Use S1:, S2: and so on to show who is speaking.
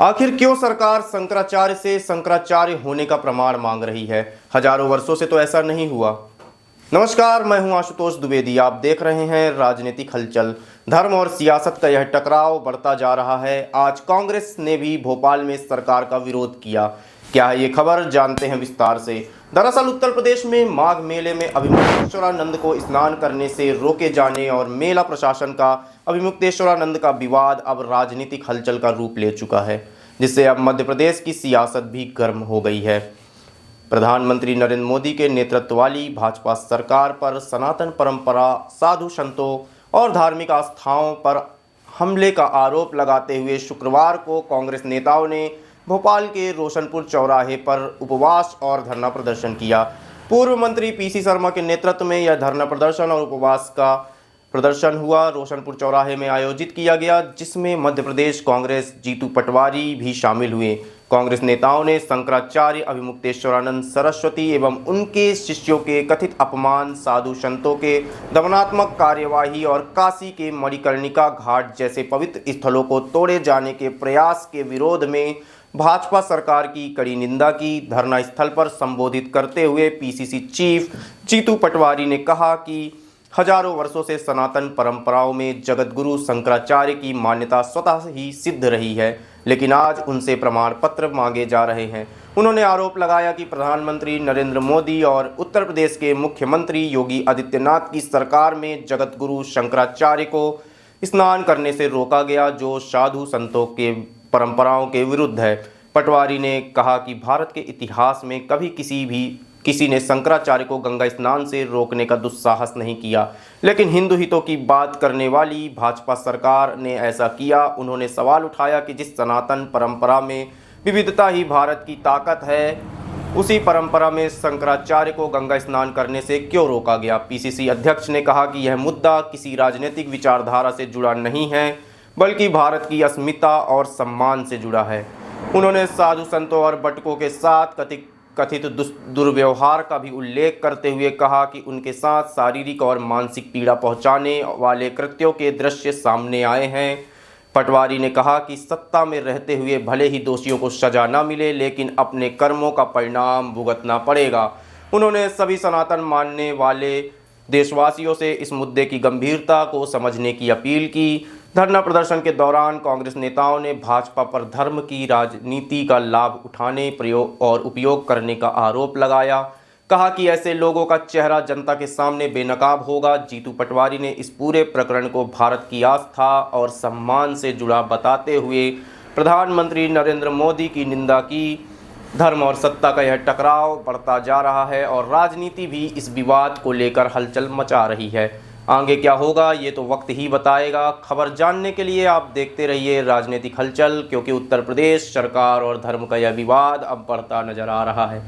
S1: आखिर क्यों सरकार शंकराचार्य से शंकराचार्य होने का प्रमाण मांग रही है? हजारों वर्षों से तो ऐसा नहीं हुआ। नमस्कार, मैं हूं आशुतोष द्विवेदी। आप देख रहे हैं राजनीतिक हलचल। धर्म और सियासत का यह टकराव बढ़ता जा रहा है। आज कांग्रेस ने भी भोपाल में सरकार का विरोध किया। क्या है ये खबर, जानते हैं विस्तार से। दरअसल उत्तर प्रदेश में माघ मेले में अभिमुक्तेश्वरानंद को स्नान करने से रोके जाने और मेला प्रशासन का अभिमुक्तेश्वरानंद का विवाद अब राजनीतिक हलचल का रूप ले चुका है, जिससे अब मध्य प्रदेश की सियासत भी गर्म हो गई है। प्रधानमंत्री नरेंद्र मोदी के नेतृत्व वाली भाजपा सरकार पर सनातन परंपरा, साधु संतों और धार्मिक आस्थाओं पर हमले का आरोप लगाते हुए शुक्रवार को कांग्रेस नेताओं ने भोपाल के रोशनपुर चौराहे पर उपवास और धरना प्रदर्शन किया। पूर्व मंत्री पीसी शर्मा के नेतृत्व में यह धरना प्रदर्शन और उपवास का प्रदर्शन हुआ रोशनपुर चौराहे में आयोजित किया गया, जिसमें मध्य प्रदेश कांग्रेस जीतू पटवारी भी शामिल हुए। कांग्रेस नेताओं ने शंकराचार्य, अभिमुक्तेश्वरानंद सरस्वती एवं उनके शिष्यों के कथित अपमान, साधु संतों के दमनात्मक कार्यवाही और काशी के मणिकर्णिका घाट जैसे पवित्र स्थलों को तोड़े जाने के प्रयास के विरोध में भाजपा सरकार की कड़ी निंदा की। धरना स्थल पर संबोधित करते हुए पीसीसी चीफ जीतू पटवारी ने कहा कि हजारों वर्षों से सनातन परंपराओं में जगतगुरु शंकराचार्य की मान्यता स्वतः ही सिद्ध रही है, लेकिन आज उनसे प्रमाण पत्र मांगे जा रहे हैं। उन्होंने आरोप लगाया कि प्रधानमंत्री नरेंद्र मोदी और उत्तर प्रदेश के मुख्यमंत्री योगी आदित्यनाथ की सरकार में जगतगुरु शंकराचार्य को स्नान करने से रोका गया, जो साधु संतों के परंपराओं के विरुद्ध है। पटवारी ने कहा कि भारत के इतिहास में कभी किसी ने शंकराचार्य को गंगा स्नान से रोकने का दुस्साहस नहीं किया, लेकिन हिंदू हितों की बात करने वाली भाजपा सरकार ने ऐसा किया। उन्होंने सवाल उठाया कि जिस सनातन परंपरा में विविधता ही भारत की ताकत है, उसी परंपरा में शंकराचार्य को गंगा स्नान करने से क्यों रोका गया। पीसीसी अध्यक्ष ने कहा कि यह मुद्दा किसी राजनीतिक विचारधारा से जुड़ा नहीं है, बल्कि भारत की अस्मिता और सम्मान से जुड़ा है। उन्होंने साधु संतों और बटकों के साथ कथित दुर्व्यवहार का भी उल्लेख करते हुए कहा कि उनके साथ शारीरिक और मानसिक पीड़ा पहुंचाने वाले कृत्यों के दृश्य सामने आए हैं। पटवारी ने कहा कि सत्ता में रहते हुए भले ही दोषियों को सजा न मिले, लेकिन अपने कर्मों का परिणाम भुगतना पड़ेगा। उन्होंने सभी सनातन मानने वाले देशवासियों से इस मुद्दे की गंभीरता को समझने की अपील की। धरना प्रदर्शन के दौरान कांग्रेस नेताओं ने भाजपा पर धर्म की राजनीति का लाभ उठाने, प्रयोग और उपयोग करने का आरोप लगाया। कहा कि ऐसे लोगों का चेहरा जनता के सामने बेनकाब होगा। जीतू पटवारी ने इस पूरे प्रकरण को भारत की आस्था और सम्मान से जुड़ा बताते हुए प्रधानमंत्री नरेंद्र मोदी की निंदा की। धर्म और सत्ता का यह टकराव बढ़ता जा रहा है और राजनीति भी इस विवाद को लेकर हलचल मचा रही है। आगे क्या होगा ये तो वक्त ही बताएगा। खबर जानने के लिए आप देखते रहिए राजनीतिक हलचल, क्योंकि उत्तर प्रदेश सरकार और धर्म का यह विवाद अब बढ़ता नजर आ रहा है।